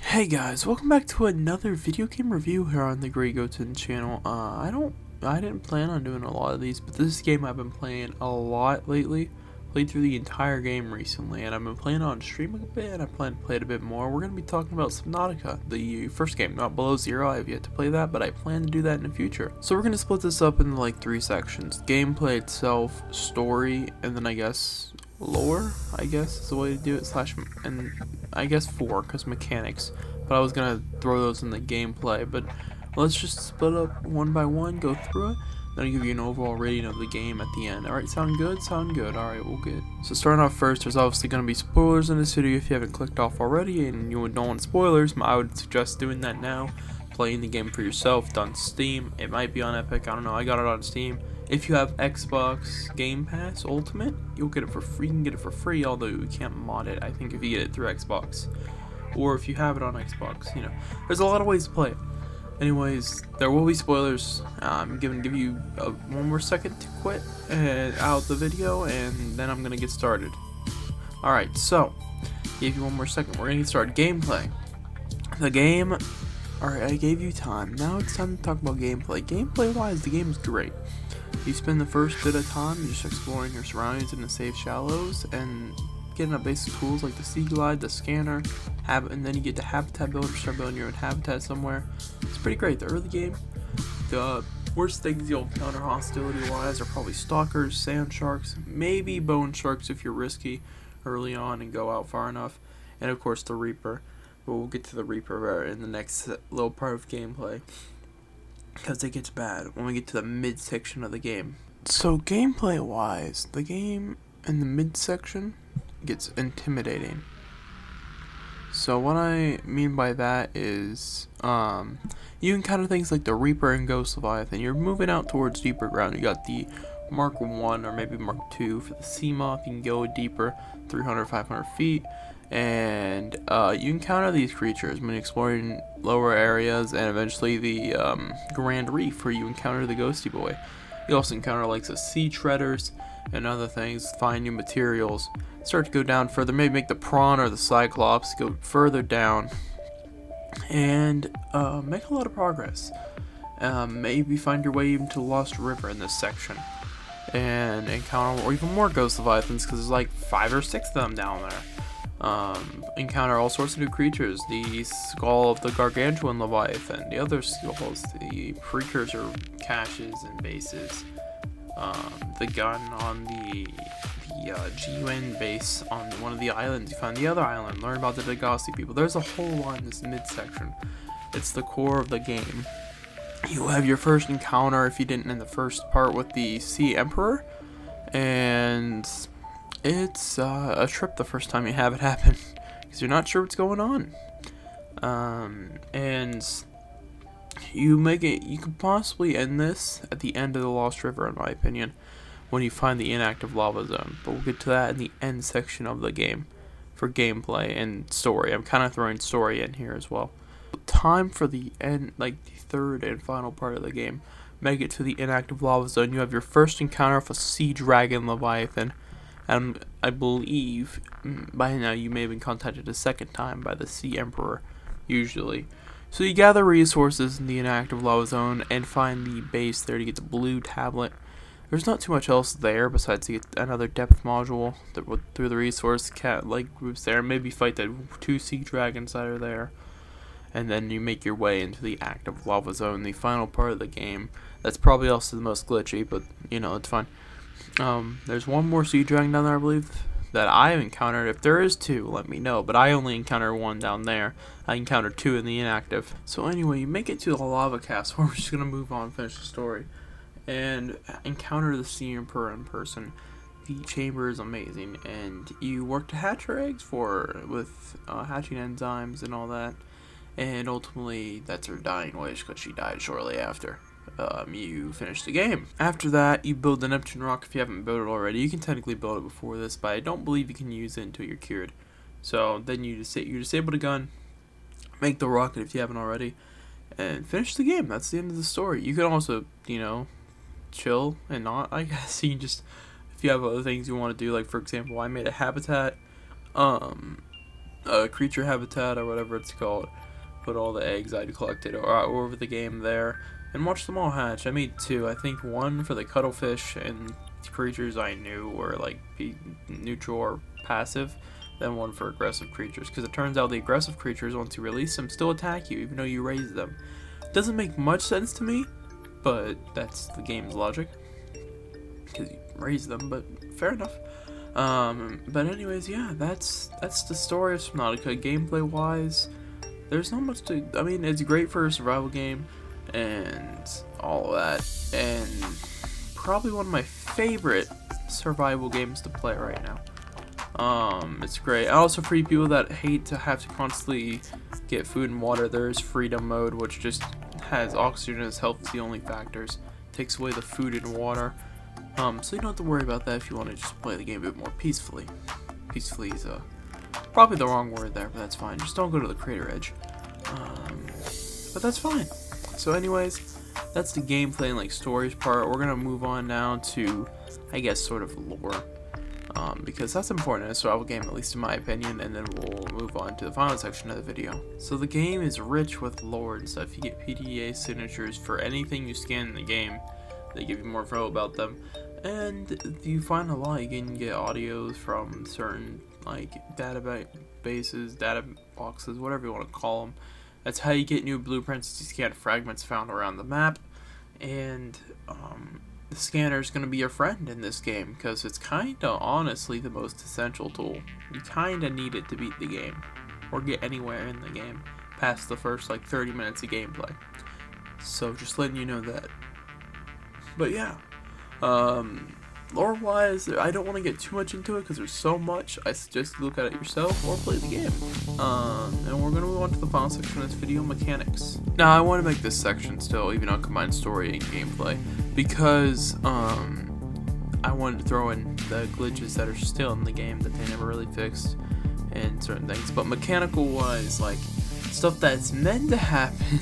Hey guys, welcome back to another video game review here on the Grey Goatin channel. I didn't plan on doing a lot of these, but this game I've been playing a lot lately. Played through the entire game recently, and I've been playing on stream a bit, and I plan to play it a bit more. We're going to be talking about Subnautica, the first game, not Below Zero. I have yet to play that, but I plan to do that in the future. So we're going to split this up into like 3 sections. Gameplay itself, story, and then I guess lore, I guess is the way to do it, and I guess 4, because mechanics. But I was going to throw those in the gameplay, but let's just split up one by one, go through it. Then I'll give you an overall rating of the game at the end. Alright, sound good? Sound good. Alright, we'll get. So starting off first, there's obviously going to be spoilers in this video if you haven't clicked off already and you don't want spoilers. I would suggest doing that now. Playing the game for yourself. It's on Steam. It might be on Epic. I don't know. I got it on Steam. If you have Xbox Game Pass Ultimate, you'll get it for free. You can get it for free, although you can't mod it, I think, if you get it through Xbox. Or if you have it on Xbox, you know. There's a lot of ways to play it. Anyways, there will be spoilers. I'm gonna give you one more second to quit out the video, and then I'm gonna get started. Alright, so, give you one more second. We're gonna get started. Gameplay. The game. Alright, I gave you time. Now it's time to talk about gameplay. Gameplay wise, the game is great. You spend the first bit of time just exploring your surroundings in the safe shallows and getting up basic tools like the sea glide, the scanner, and then you get the habitat builder, start building your own habitat somewhere. It's pretty great. The early game, the worst things you'll encounter hostility wise are probably stalkers, sand sharks, maybe bone sharks if you're risky early on and go out far enough, and of course the Reaper. But we'll get to the Reaper in the next little part of gameplay, because it gets bad when we get to the mid-section of the game. So gameplay wise, the game in the mid-section gets intimidating. So what I mean by that is you encounter things like the Reaper and Ghost Leviathan. You're moving out towards deeper ground. You got the Mark 1 or maybe Mark 2 for the sea moth. You can go deeper, 300, 500 feet. And you encounter these creatures when exploring lower areas, and eventually the Grand Reef, where you encounter the Ghosty Boy. You also encounter like the sea treaders and other things, find new materials, start to go down further, maybe make the prawn or the cyclops go further down, and make a lot of progress. Maybe find your way even to the Lost River in this section, and encounter even more ghost leviathans, because there's like 5 or 6 of them down there. Encounter all sorts of new creatures, the skull of the gargantuan leviathan, the other skulls, the precursor caches and bases, the gun on the GUN base on one of the islands. You find the other island, learn about the Degasi people. There's a whole lot in this midsection. It's the core of the game. You have your first encounter, if you didn't in the first part, with the Sea Emperor, and it's a trip the first time you have it happen, because you're not sure what's going on. And you could possibly end this at the end of the Lost River, in my opinion, when you find the inactive lava zone. But we'll get to that in the end section of the game for gameplay and story. I'm kind of throwing story in here as well. Time for the end, like the third and final part of the game. Make it to the inactive lava zone. You have your first encounter with a sea dragon leviathan. And I believe by now you may have been contacted a second time by the Sea Emperor, usually. So you gather resources in the inactive lava zone and find the base there to get the blue tablet. There's not too much else there besides to get another depth module through the resource groups there. Maybe fight the 2 sea dragons that are there. And then you make your way into the active lava zone, the final part of the game. That's probably also the most glitchy, but you know, it's fine. There's one more sea dragon down there, I believe, that I've encountered. If there is 2, let me know, but I only encountered 1 down there. I encountered 2 in the inactive. So anyway, you make it to the lava castle. We're just gonna move on and finish the story, and encounter the Sea Emperor in person. The chamber is amazing, and you work to hatch her eggs with hatching enzymes and all that, and ultimately that's her dying wish, because she died shortly after you finish the game. After that, you build the Neptune rock if you haven't built it already. You can technically build it before this, but I don't believe you can use it until you're cured. So then you disable the gun, make the rocket if you haven't already, and finish the game. That's the end of the story. You can also, you know, chill and not, I guess. You can just, if you have other things you want to do, like for example, I made a habitat, creature habitat or whatever it's called. Put all the eggs I'd collected over the game there, and watch them all hatch. I made 2. I think 1 for the cuttlefish and creatures I knew were like neutral or passive, then 1 for aggressive creatures, because it turns out the aggressive creatures, once you release them, still attack you even though you raise them. Doesn't make much sense to me, but that's the game's logic, because you raise them, but fair enough. But anyways, yeah, that's the story of Subnautica. Gameplay wise, there's not much to, I mean, it's great for a survival game and all of that, and probably one of my favorite survival games to play right now. It's great. Also, for you people that hate to have to constantly get food and water, there's freedom mode, which just has oxygen as health as the only factors. Takes away the food and water. So you don't have to worry about that if you want to just play the game a bit more peacefully. Peacefully is probably the wrong word there, but that's fine. Just don't go to the crater edge. But that's fine. So anyways, that's the gameplay and like stories part. We're gonna move on now to, I guess, sort of lore. Because that's important in a survival game, at least in my opinion, and then we'll move on to the final section of the video. So the game is rich with lore and stuff. You get PDA signatures for anything you scan in the game. They give you more info about them, and you find a lot. You can get audios from certain like databases, data boxes, whatever you want to call them. That's how you get new blueprints. You scan fragments found around the map, and the scanner is going to be your friend in this game, because it's kind of honestly the most essential tool. You kind of need it to beat the game, or get anywhere in the game, past the first like 30 minutes of gameplay. So just letting you know that. But yeah, lore wise, I don't want to get too much into it because there's so much. I suggest you look at it yourself or play the game. And we're going to move on to the final section of this video, mechanics. Now I want to make this section still, even on combined story and gameplay, because I wanted to throw in the glitches that are still in the game that they never really fixed and certain things. But mechanical wise, like stuff that's meant to happen,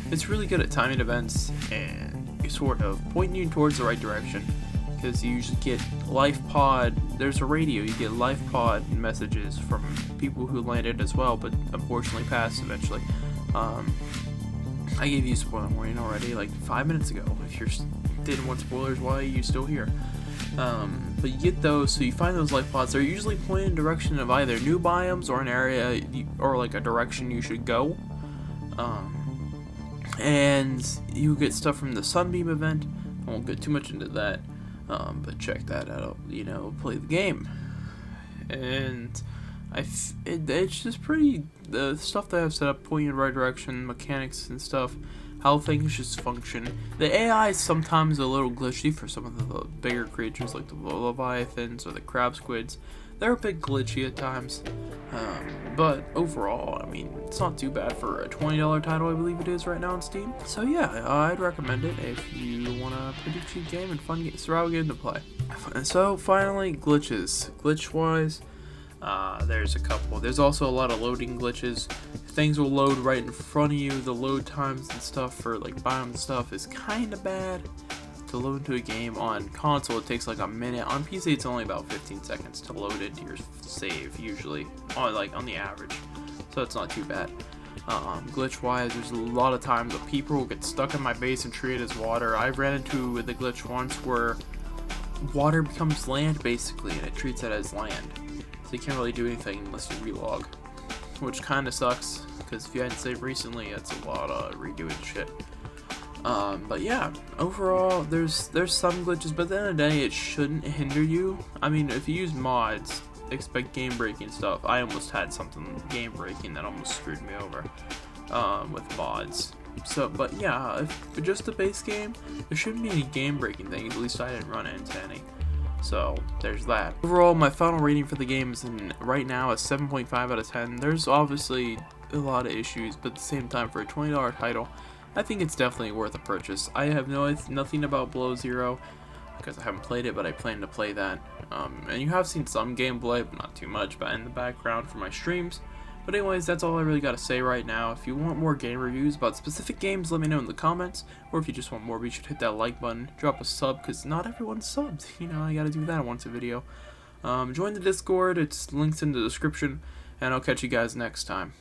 it's really good at timing events and sort of pointing you towards the right direction, because you usually get life pod, there's a radio, you get life pod messages from people who landed as well, but unfortunately passed eventually. I gave you a spoiler warning already like 5 minutes ago. If you didn't want spoilers, why are you still here? But you get those, so you find those life pods. They're usually pointed in the direction of either new biomes or an area or like a direction you should go. And you get stuff from the Sunbeam event. I won't get too much into that, but check that out, you know, play the game. And it's just pretty, the stuff that I've set up, pointing in the right direction, mechanics and stuff, how things just function. The AI is sometimes a little glitchy for some of the bigger creatures like the leviathans or the crab squids. They're a bit glitchy at times, but overall, I mean, it's not too bad for a $20 title, I believe it is right now on Steam. So yeah, I'd recommend it if you want a pretty cheap game and fun survival game to play. So finally, glitches. Glitch-wise, there's a couple. There's also a lot of loading glitches. Things will load right in front of you. The load times and stuff for like biome stuff is kind of bad. To load into a game on console, it takes like a minute. On PC, it's only about 15 seconds to load into your save, usually, on the average. So it's not too bad. Glitch-wise, there's a lot of times that people will get stuck in my base and treat it as water. I ran into the glitch once where water becomes land, basically, and it treats it as land. So you can't really do anything unless you relog, which kind of sucks, because if you hadn't saved recently, that's a lot of redoing shit. But yeah, overall, there's some glitches, but at the end of the day, it shouldn't hinder you. I mean, if you use mods, expect game-breaking stuff. I almost had something game-breaking that almost screwed me over, with mods. So, but yeah, for just the base game, there shouldn't be any game-breaking things. At least I didn't run into any. So, there's that. Overall, my final rating for the game is right now a 7.5 out of 10. There's obviously a lot of issues, but at the same time, for a $20 title, I think it's definitely worth a purchase. I have nothing about Below Zero, because I haven't played it, but I plan to play that. And you have seen some gameplay, but not too much, but in the background for my streams. But anyways, that's all I really got to say right now. If you want more game reviews about specific games, let me know in the comments. Or if you just want more, be sure to hit that like button. Drop a sub, because not everyone's subbed. You know, I got to do that once a video. Join the Discord. It's links in the description. and I'll catch you guys next time.